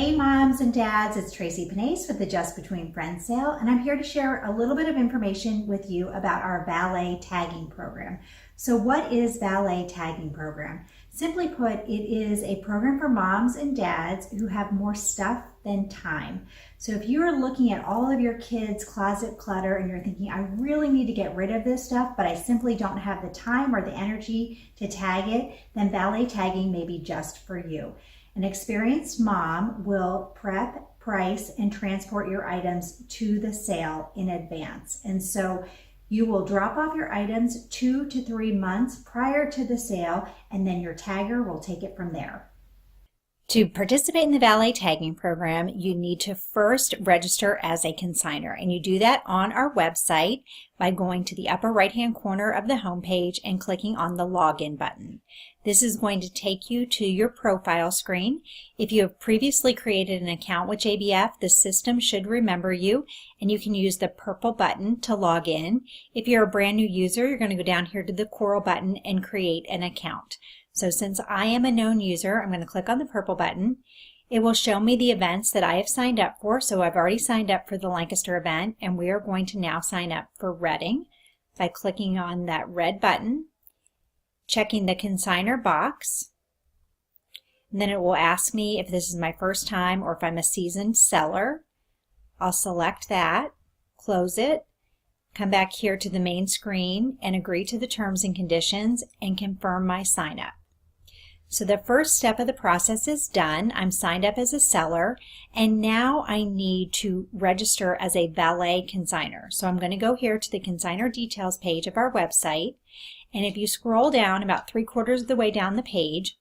Hey moms and dads, it's Tracy Panase with the Just Between Friends sale, and I'm here to share a little bit of information with you about our Valet tagging program. So what is Valet tagging program? Simply put, it is a program for moms and dads who have more stuff than time. So if you are looking at all of your kids' closet clutter and you're thinking, I really need to get rid of this stuff, but I simply don't have the time or the energy to tag it, then Valet tagging may be just for you. An experienced mom will prep, price, and transport your items to the sale in advance. And so you will drop off your items 2 to 3 months prior to the sale, and then your tagger will take it from there. To participate in the Valet tagging program, you need to first register as a consignor, and you do that on our website by going to the upper right-hand corner of the homepage and clicking on the login button. This is going to take you to your profile screen. If you have previously created an account with JBF, the system should remember you, and you can use the purple button to log in. If you're a brand new user, you're going to go down here to the coral button and create an account. So since I am a known user, I'm going to click on the purple button. It will show me the events that I have signed up for. So I've already signed up for the Lancaster event, and we are going to now sign up for Reading by clicking on that red button, checking the consignor box, and then it will ask me if this is my first time or if I'm a seasoned seller. I'll select that, close it, come back here to the main screen and agree to the terms and conditions and confirm my sign up. So the first step of the process is done. I'm signed up as a seller, and now I need to register as a Valet consignor. So I'm going to go here to the consignor details page of our website, and if you scroll down about 3/4 of the way down the page,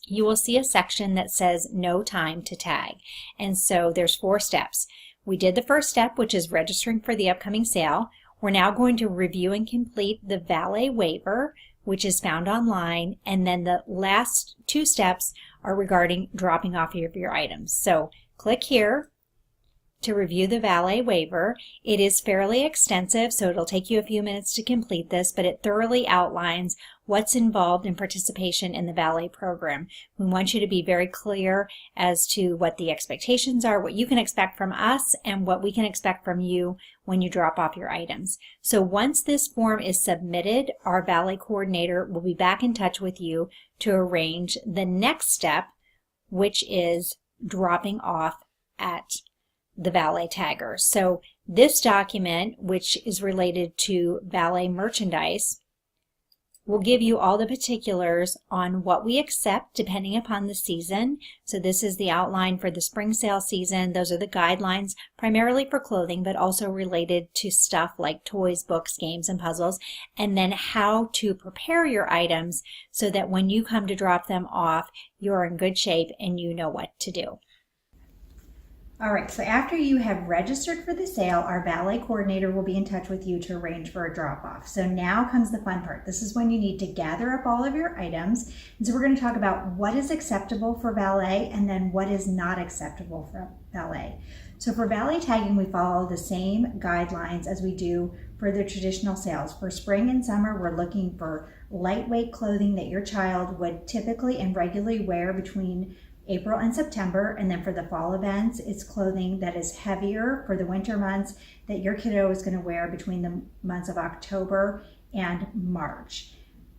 you will see a section that says no time to tag. And so there's 4 steps. We did the first step, which is registering for the upcoming sale. We're now going to review and complete the Valet waiver, which is found online, and then the last 2 steps are regarding dropping off of your items. So click here to review the Valet waiver. It is fairly extensive, so it'll take you a few minutes to complete this, but it thoroughly outlines what's involved in participation in the Valet program. We want you to be very clear as to what the expectations are, what you can expect from us, and what we can expect from you when you drop off your items. So once this form is submitted, our Valet coordinator will be back in touch with you to arrange the next step, which is dropping off at the Valet tagger. So this document, which is related to Valet merchandise, will give you all the particulars on what we accept depending upon the season. So this is the outline for the spring sale season. Those are the guidelines primarily for clothing, but also related to stuff like toys, books, games, and puzzles, and then how to prepare your items so that when you come to drop them off, you're in good shape and you know what to do. All right, so after you have registered for the sale, our Valet coordinator will be in touch with you to arrange for a drop-off. So now comes the fun part. This is when you need to gather up all of your items. And so we're going to talk about what is acceptable for Valet and then what is not acceptable for Valet. So for Valet tagging, we follow the same guidelines as we do for the traditional sales. For spring and summer, we're looking for lightweight clothing that your child would typically and regularly wear between April and September, and then for the fall events, it's clothing that is heavier for the winter months that your kiddo is going to wear between the months of October and March.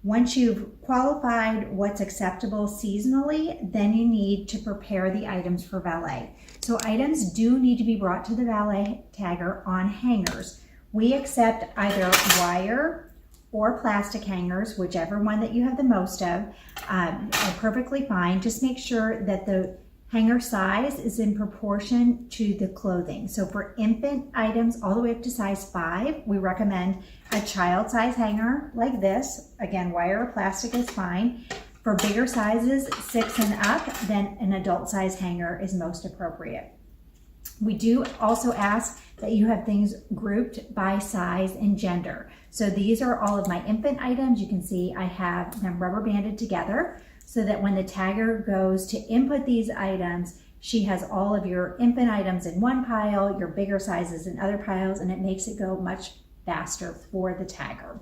Once you've qualified what's acceptable seasonally, then you need to prepare the items for Valet. So items do need to be brought to the Valet tagger on hangers. We accept either wire or plastic hangers, whichever one that you have the most of, are perfectly fine. Just make sure that the hanger size is in proportion to the clothing. So for infant items all the way up to size 5, we recommend a child size hanger like this. Again, wire or plastic is fine. For bigger sizes, 6 and up, then an adult size hanger is most appropriate. We do also ask that you have things grouped by size and gender. So these are all of my infant items. You can see I have them rubber banded together so that when the tagger goes to input these items, she has all of your infant items in one pile, your bigger sizes in other piles, and it makes it go much faster for the tagger.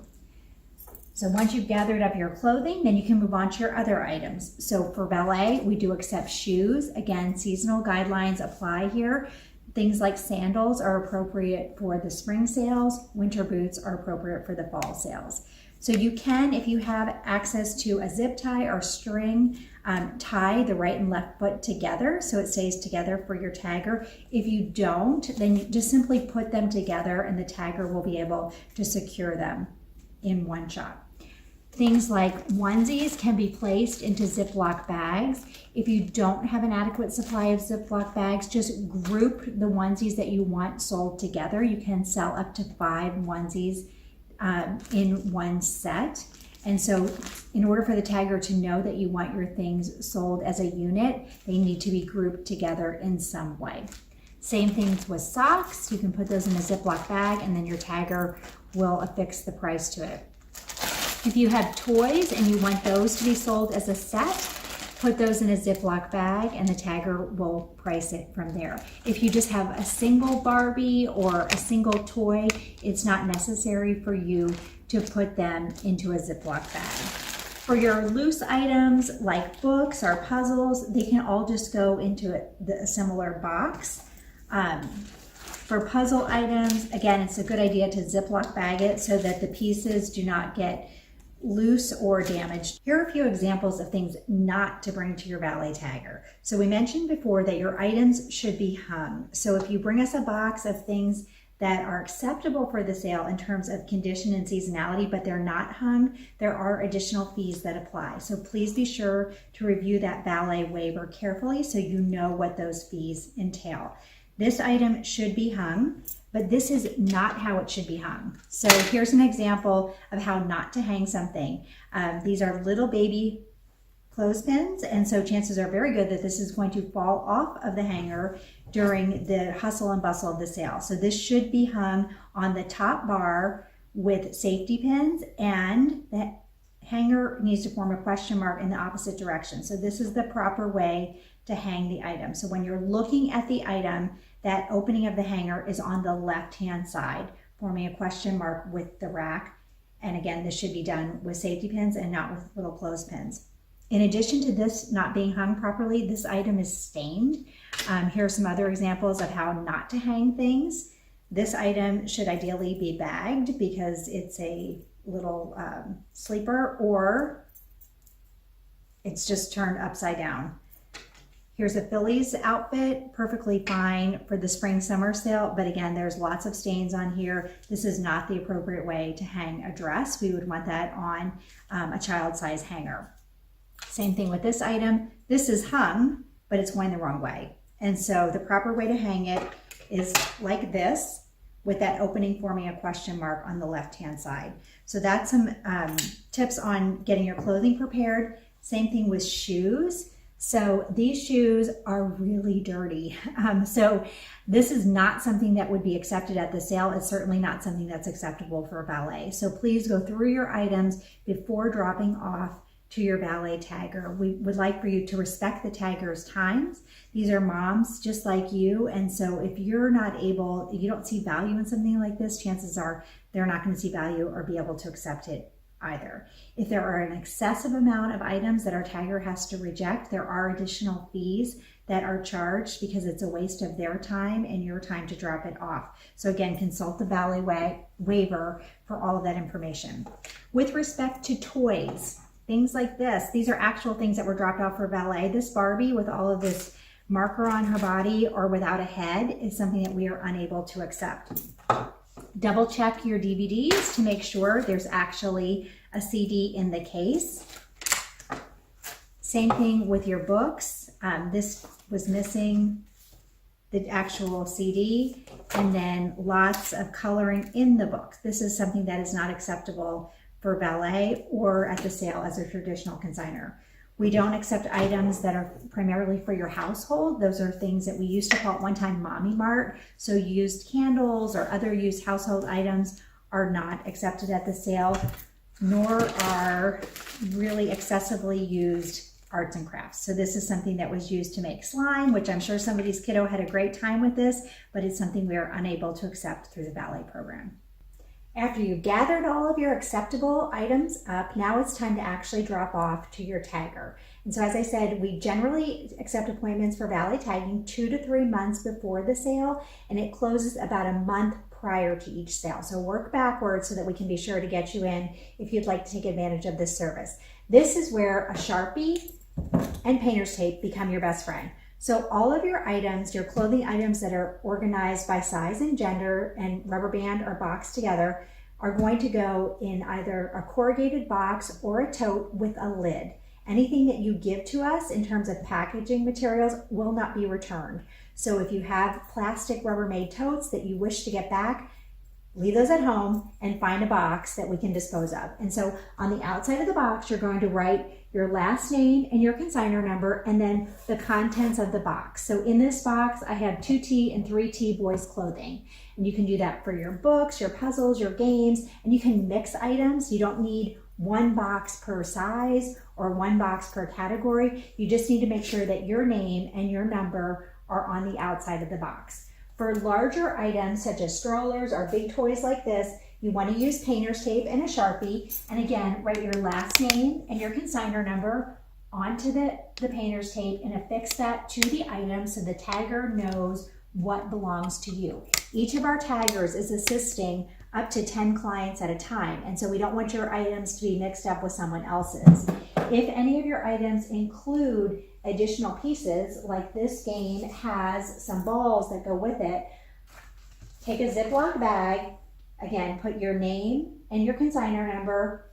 So once you've gathered up your clothing, then you can move on to your other items. So for ballet, we do accept shoes. Again, seasonal guidelines apply here. Things like sandals are appropriate for the spring sales. Winter boots are appropriate for the fall sales. So you can, if you have access to a zip tie or string, tie the right and left foot together so it stays together for your tagger. If you don't, then you just simply put them together and the tagger will be able to secure them in one shot. Things like onesies can be placed into Ziploc bags. If you don't have an adequate supply of Ziploc bags, just group the onesies that you want sold together. You can sell up to 5 onesies in one set. And so in order for the tagger to know that you want your things sold as a unit, they need to be grouped together in some way. Same things with socks. You can put those in a Ziploc bag and then your tagger will affix the price to it. If you have toys and you want those to be sold as a set, put those in a Ziploc bag and the tagger will price it from there. If you just have a single Barbie or a single toy, it's not necessary for you to put them into a Ziploc bag. For your loose items like books or puzzles, they can all just go into a similar box. For puzzle items, again, it's a good idea to Ziploc bag it so that the pieces do not get loose or damaged. Here are a few examples of things not to bring to your valet tagger. So we mentioned before that your items should be hung. So if you bring us a box of things that are acceptable for the sale in terms of condition and seasonality, but they're not hung, there are additional fees that apply. So please be sure to review that valet waiver carefully so you know what those fees entail. This item should be hung, but this is not how it should be hung. So here's an example of how not to hang something. These are little baby clothespins, and so chances are very good that this is going to fall off of the hanger during the hustle and bustle of the sale. So this should be hung on the top bar with safety pins, and the hanger needs to form a question mark in the opposite direction. So this is the proper way to hang the item. So when you're looking at the item, that opening of the hanger is on the left-hand side, forming a question mark with the rack. And again, this should be done with safety pins and not with little clothespins. In addition to this not being hung properly, this item is stained. Here are some other examples of how not to hang things. This item should ideally be bagged because it's a little sleeper, or it's just turned upside down. Here's a Phillies outfit, perfectly fine for the spring summer sale, but again, there's lots of stains on here. This is not the appropriate way to hang a dress. We would want that on a child size hanger. Same thing with this item. This is hung, but it's going the wrong way. And so the proper way to hang it is like this, with that opening forming a question mark on the left-hand side. So that's some tips on getting your clothing prepared. Same thing with shoes. So these shoes are really dirty. So this is not something that would be accepted at the sale. It's certainly not something that's acceptable for a valet. So please go through your items before dropping off to your valet tagger. We would like for you to respect the tagger's times. These are moms just like you. And so if you're not able, you don't see value in something like this, chances are they're not going to see value or be able to accept it either. If there are an excessive amount of items that our tagger has to reject, there are additional fees that are charged because it's a waste of their time and your time to drop it off. So again, consult the valet waiver for all of that information. With respect to toys, things like this, these are actual things that were dropped off for valet. This Barbie with all of this marker on her body or without a head is something that we are unable to accept. Double check your DVDs to make sure there's actually a CD in the case. Same thing with your books. This was missing the actual CD, and then lots of coloring in the book. This is something that is not acceptable for valet or at the sale as a traditional consignor. We don't accept items that are primarily for your household. Those are things that we used to call at one time Mommy Mart. So used candles or other used household items are not accepted at the sale, nor are really excessively used arts and crafts. So this is something that was used to make slime, which I'm sure somebody's kiddo had a great time with this, but it's something we are unable to accept through the valet program. After you've gathered all of your acceptable items up, now it's time to actually drop off to your tagger. And so as I said, we generally accept appointments for valet tagging 2 to 3 months before the sale, and it closes about a month prior to each sale. So work backwards so that we can be sure to get you in if you'd like to take advantage of this service. This is where a Sharpie and painter's tape become your best friend. So all of your items, your clothing items that are organized by size and gender and rubber band or boxed together, are going to go in either a corrugated box or a tote with a lid. Anything that you give to us in terms of packaging materials will not be returned. So if you have plastic Rubbermaid totes that you wish to get back, leave those at home and find a box that we can dispose of. And so on the outside of the box, you're going to write your last name and your consignor number and then the contents of the box. So in this box, I have 2T and 3T boys clothing. And you can do that for your books, your puzzles, your games, and you can mix items. You don't need one box per size or one box per category. You just need to make sure that your name and your number are on the outside of the box. For larger items such as strollers or big toys like this, you want to use painter's tape and a Sharpie. And again, write your last name and your consignor number onto the painter's tape and affix that to the item so the tagger knows what belongs to you. Each of our taggers is assisting up to 10 clients at a time, and so we don't want your items to be mixed up with someone else's. If any of your items include additional pieces, like this game has some balls that go with it, take a Ziploc bag, again, put your name and your consignor number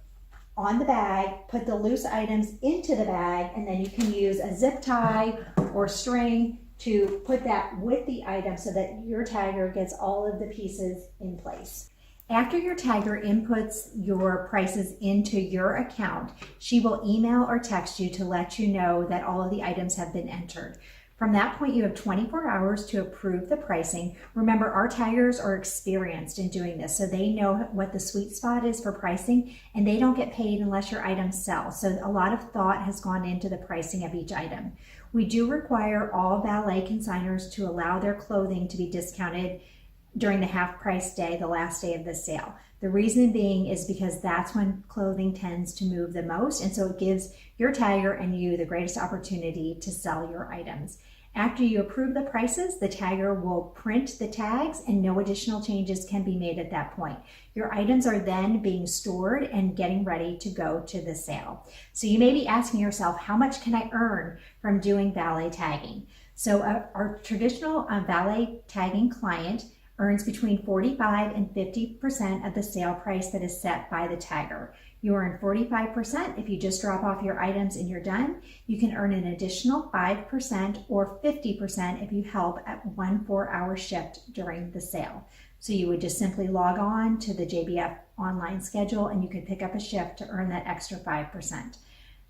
on the bag, put the loose items into the bag, and then you can use a zip tie or string to put that with the item so that your tagger gets all of the pieces in place. After your tagger inputs your prices into your account, she will email or text you to let you know that all of the items have been entered. From that point, you have 24 hours to approve the pricing. Remember, our taggers are experienced in doing this, so they know what the sweet spot is for pricing, and they don't get paid unless your items sell. So a lot of thought has gone into the pricing of each item. We do require all valet consignors to allow their clothing to be discounted during the half price day, the last day of the sale. The reason being is because that's when clothing tends to move the most, and so it gives your tagger and you the greatest opportunity to sell your items. After you approve the prices, the tagger will print the tags and no additional changes can be made at that point. Your items are then being stored and getting ready to go to the sale. So you may be asking yourself, how much can I earn from doing valet tagging? So our traditional valet tagging client earns between 45 and 50% of the sale price that is set by the tagger. You earn 45% if you just drop off your items and you're done. You can earn an additional 5% or 50% if you help at 1 4-hour shift during the sale. So you would just simply log on to the JBF online schedule and you could pick up a shift to earn that extra 5%.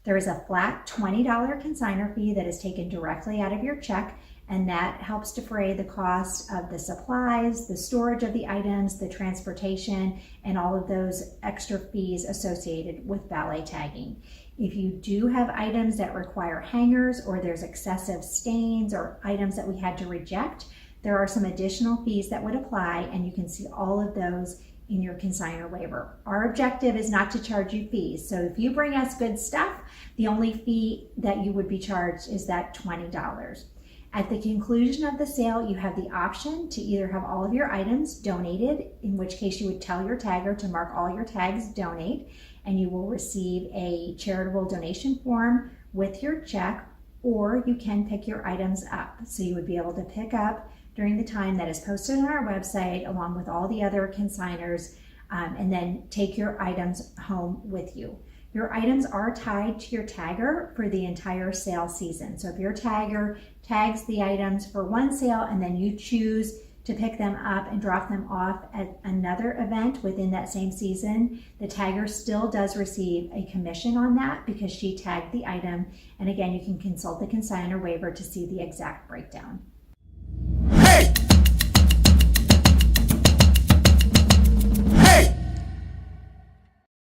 There is a flat $20 consignor fee that is taken directly out of your check, and that helps defray the cost of the supplies, the storage of the items, the transportation, and all of those extra fees associated with valet tagging. If you do have items that require hangers or there's excessive stains or items that we had to reject, there are some additional fees that would apply, and you can see all of those in your consignor waiver. Our objective is not to charge you fees. So if you bring us good stuff, the only fee that you would be charged is that $20. At the conclusion of the sale, you have the option to either have all of your items donated, in which case you would tell your tagger to mark all your tags donate, and you will receive a charitable donation form with your check, or you can pick your items up. So you would be able to pick up during the time that is posted on our website along with all the other consignors, and then take your items home with you. Your items are tied to your tagger for the entire sale season. So if your tagger tags the items for one sale and then you choose to pick them up and drop them off at another event within that same season, the tagger still does receive a commission on that because she tagged the item. And again, you can consult the consignor waiver to see the exact breakdown.